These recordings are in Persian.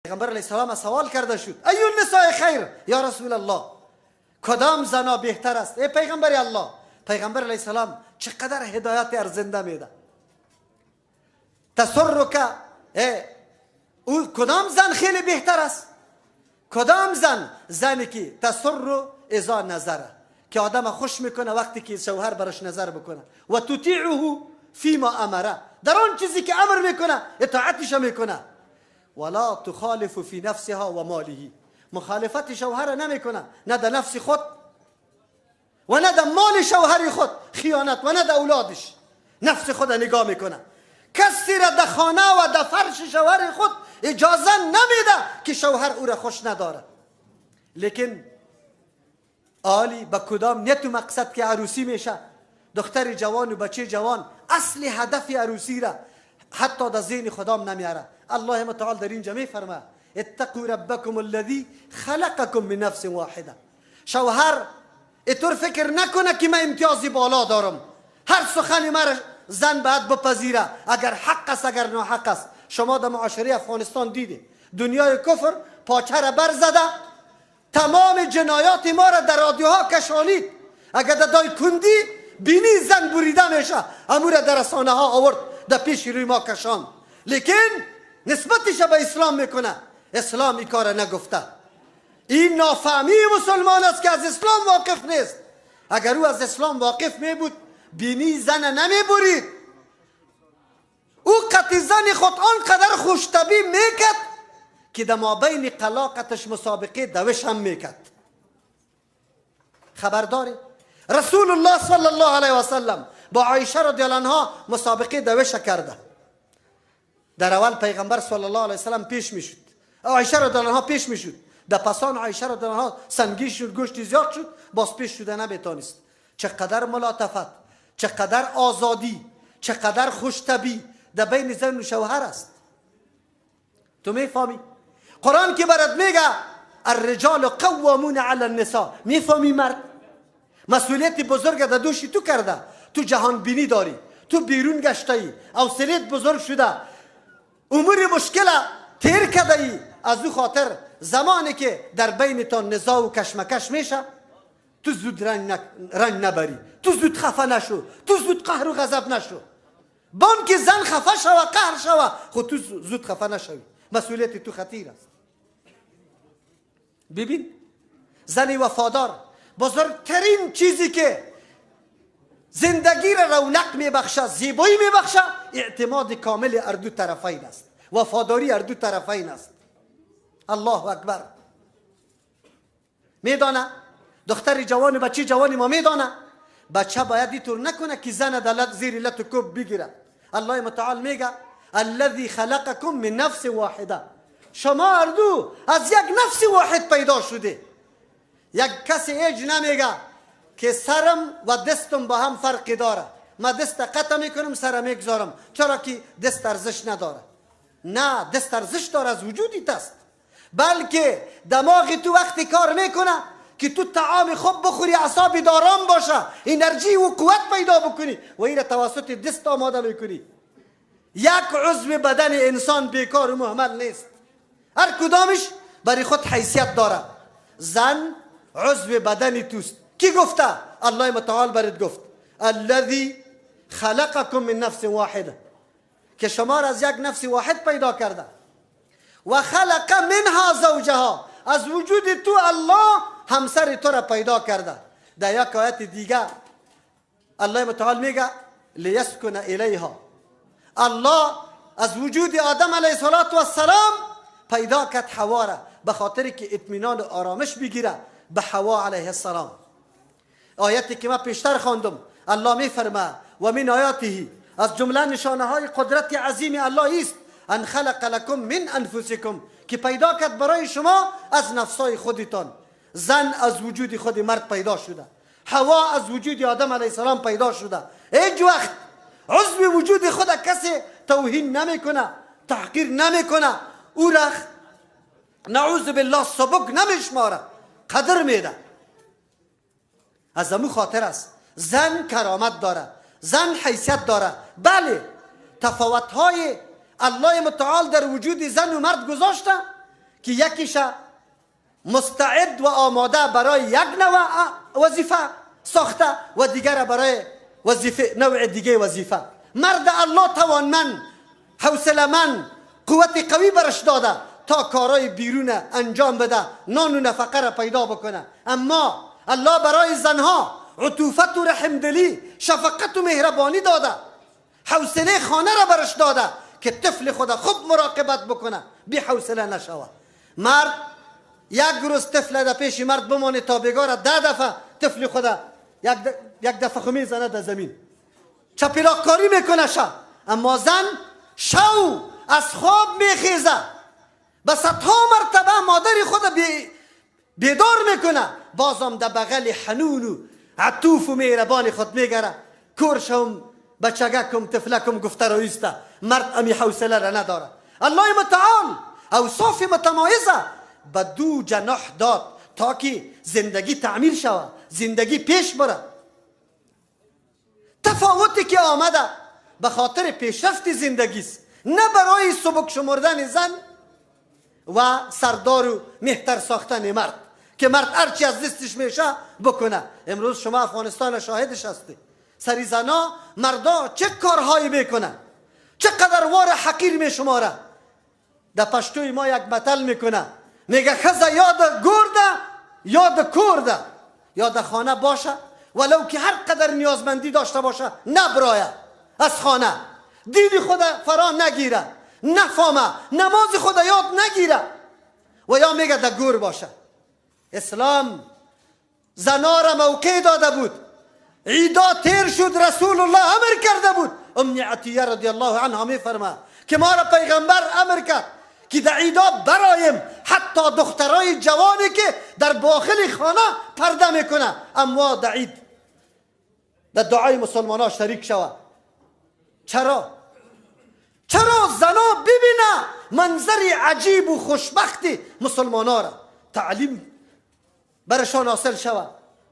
پیغمبر علیه السلام سوال کرده شد ای النساء خیر یا رسول الله، کدام زنا بهتر است ای پیغمبر الله؟ پیغمبر علیه السلام چقدر هدایت ارزنده میده. تسرک او کدام زن خیلی بهتر است؟ کدام زنی که تسر اذا نظره، که آدم خوش میکنه وقتی که شوهر برش نظر بکنه، و تطیعه فیما امره، در آن چیزی که امر میکنه اطاعتش میکنه، ولا تخالف فی نفسها و ماله، مخالفت شوهر نمیکنه، نه در نفس خود و نه در مال شوهر خود خیانت، و نه در اولادش نفس خود نگاه میکنه. کسی را در خانه و در فرش شوهر خود اجازه نمیده که شوهر او را خوش نداره. لیکن آلی با کدام نیت و مقصد که عروسی میشه، دختر جوان و بچه جوان اصل هدف عروسی را حتی در ذهن خودم نمیاره. الله متعال در اینجا میفرمه اتقوا ربکم الذی خلقکم من نفس واحده. شوهر اینطور فکر نکنه که من امتیازی بالا دارم، هر سخنی مرا زن باید بپذیره، اگر حق است اگر ناحق است. شما در معاشره افغانستان دیده دنیای کفر پاچه را برزده، تمام جنایات ما را در رادیوها کشانید. اگر در دای کندی بینی زن بریده میشه، امور در رسانه ها آورد در پیش روی ما کشان. لیکن نسبتش به اسلام میکنه. اسلام این کار نگفته. این نافهمی مسلمان است که از اسلام واقف نیست. اگر او از اسلام واقف می بود بینی زن نمی برید. او قطع زن خود آنقدر خوشطبی میکرد که در مابین قلاقتش مسابقه دوش هم میکرد. خبرداری رسول الله صلی الله علیه و سلم با عایشه رضی الله عنها مسابقه دوش کرده. در اول پیغمبر صلی الله علیه و سلم پیش میشد، عایشه رضی الله عنها پیش میشد. در پسان عایشه رضی الله عنها سنگی شد، گوشت زیاد شد، باز پیش شده نمیتونست. چقدر ملاطفت، چقدر آزادی، چقدر خوشطبی در بین زن و شوهر است. تو میفهمی؟ قرآن که برات میگه الرجال قوامون علی النساء، میفهمی مرد؟ مسئولیت بزرگ در دوش تو کرده. تو جهان بینی داری، تو بیرون گشته ای، حوصله‌ت بزرگ شده، امور مشکل تیر کرده ای. از او خاطر زمانی که در بینتان نزاع و کشمکش میشه تو زود رنگ نبری، تو زود خفه نشو، تو زود قهر و غضب نشو. بان که زن خفه شوه قهر شوه، خود تو زود خفه نشوی. مسئولیت تو خطیر است. ببین زن وفادار بزرگترین چیزی که زندگی را رونق میبخشه، زیبایی میبخشه، اعتماد کامل اردو طرفین است، وفاداری اردو طرفین است. الله اکبر. میدانه دختر جوان و بچه جوانی ما میدانه بچه باید اینطور نکنه که زن دلت زیر لط و کوب بگیره. الله متعال میگه الذی خلقکم من نفس واحده، شما اردو از یک نفس واحد پیدا شده. یک کسی ایج نمیگه که سرم و دستم با هم فرقی داره، ما دست قطع میکنم سرم میگذارم چرا که دست ارزش نداره. نه، دست ارزش داره، از وجودیت است. بلکه دماغی تو وقتی کار میکنه که تو طعام خوب بخوری، اعصاب دارام باشه، انرژی و قوت پیدا بکنی و این توسط دست آماده میکنی. یک عضو بدن انسان بیکار و مهمل نیست، هر کدامش برای خود حیثیت داره. زن عضو بدن توست. کی گفته؟ الله متعال برات گفت الذی خلقکم من نفس واحده، که شما را از یک نفس واحد پیدا کرده. و خلق منها زوجها، از وجود تو الله همسر تو را پیدا کرده. در یک آیت دیگه الله متعال میگه لیسکن الیها، الله از وجود آدم علیه السلام پیدا کرد حوا را به خاطر که اطمینان و آرامش بگیره به حوا علیه السلام. آیتی که من پیشتر خواندم الله میفرمه و من آیاته، از جمله نشانه های قدرت عظیم الله است ان خلق لکم من انفسکم، که پیدا کرد برای شما از نفسای خودتان. زن از وجود خود مرد پیدا شده، حوا از وجود آدم علیه السلام پیدا شده. هیچ وقت عضو وجود خود کسی توهین نمیکنه، تحقیر نمیکنه، او را نعوذ بالله سبک نمیشماره، قدر میده. از امو خاطر است زن کرامت داره، زن حیثیت داره. بله تفاوت‌های الله متعال در وجود زن و مرد گذاشته، که یکیش مستعد و آماده برای یک نوع وظیفه ساخته و دیگر برای وظیفه نوع دیگه وظیفه. مرد الله توانمند، حوصله‌مند، قوت قوی برش داده تا کارهای بیرون انجام بده، نان و نفقه را پیدا بکنه. اما الله برای زنها عطوفت و رحمدلی، شفقت و مهربانی داده، حوصله خانه را برش داده که طفل خود خوب مراقبت بکنه، بی حوصله نشوه. مرد یک روز طفل در پیش مرد بمانه تا بگاره 10 دفعه طفل خود یک دفعه خو میزنه در زمین، چپیراکاری میکنه شب. اما زن شو از خواب میخیزه، به صدها مرتبه مادر خود بیدار میکنه، بازم در بغل حنون و عطوف و مهربان خود میگره. کورشم بچگکم طفلکم گفته رایسته. مرد امی حوصله را نداره. الله متعال اوصاف متمایزه به 2 جناح داد تا که زندگی تعمیر شود، زندگی پیش بره. تفاوتی که آمده به خاطر پیشرفت زندگی است، نه برای سبک شمردن زن و سردار و مهتر ساختن مرد که مرد هرچی از دستش میشه بکنه. امروز شما افغانستان شاهدش هستی، سری زنا مردا چه کارهایی میکنن، چقدر وار حقیر میشماره. در پشتوی ما یک متل میکنه، میگه خزه یاد گرده یاد کرده، یاد خانه باشه ولو که هر قدر نیازمندی داشته باشه نبرایه از خانه، دین خود فرا نگیره، نفهمه، نماز خود یاد نگیره و یا میگه در گور باشه. اسلام زنا را موقع داده بود، عیدا تیر شد رسول الله امر کرده بود. ام عطیه رضی الله عنها میفرما که ما را پیغمبر امر کرد که در عیدا برایم حتی دخترای جوانی که در داخل خانه پرده میکنه اما در عید در دعای مسلمان ها شریک شود. چرا زنا ببینه منظر عجیب و خوشبختی مسلمان ها را، تعلیم برشان حاصل شود،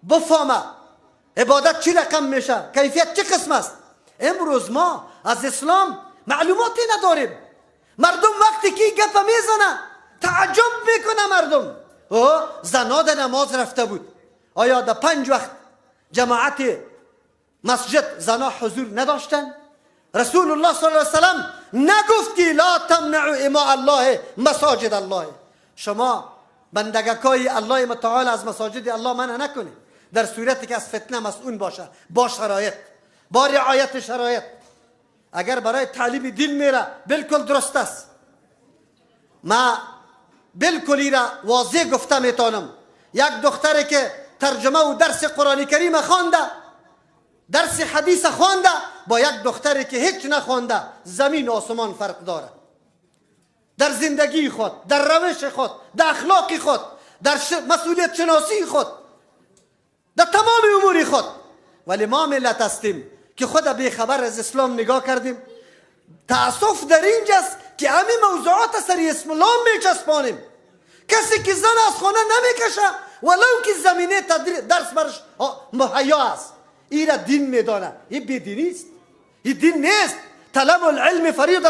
بفهمه عبادت چی رقم میشه، کیفیت چه قسم است. امروز ما از اسلام معلوماتی نداریم. مردم وقتی که گپ میزنه تعجب میکنه مردم. زنا در نماز رفته بود، آیا در 5 وقت جماعت مسجد زنا حضور نداشتن؟ رسول الله صلی الله علیه وسلم نگفت که لا تمنعوا اماء الله مساجد الله، شما بندگکای الله متعال از مساجد الله منع نکنید در صورتی که از فتنه مسئول باشه، با شرایط، با رعایت شرایط. اگر برای تعلیم دین میره بالکل درست است. ما بالکل ایرا واضح گفته میتونم، یک دختری که ترجمه و درس قرآن کریم خوانده، درس حدیث خوانده، با یک دختری که هیچ نخوانده زمین و آسمان فرق داره. در زندگی خود، در روش خود، در اخلاق خود، در مسئولیت شناسی خود، در تمام امور خود. ولی ما ملت هستیم که خود به خبر از اسلام نگاه کردیم. تأسف در اینجاست که همین موضوعات سری اسم الله میچسبانیم. کسی که زن از خانه نمیکشه ولو که زمینه درس برش مهیا است، این را دین میدانه. این بیدینی است، این دین نیست. طلب العلم فریضه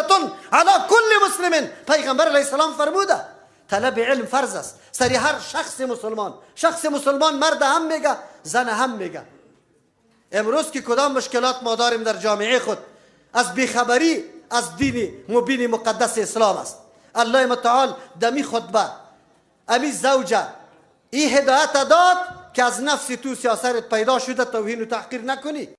علی کل مسلم، پیغمبر علیه السلام فرموده طلب علم فرض است سری هر شخص مسلمان، مرد هم میگه زن هم میگه. امروز که کدام مشکلات ما داریم در جامعه خود از بیخبری از دین مبین مقدس اسلام است. الله متعال دمی خطبه امی زوجه این هدایت داد که از نفس تو سیاست پیدا شده توهین و تحقیر نکنی.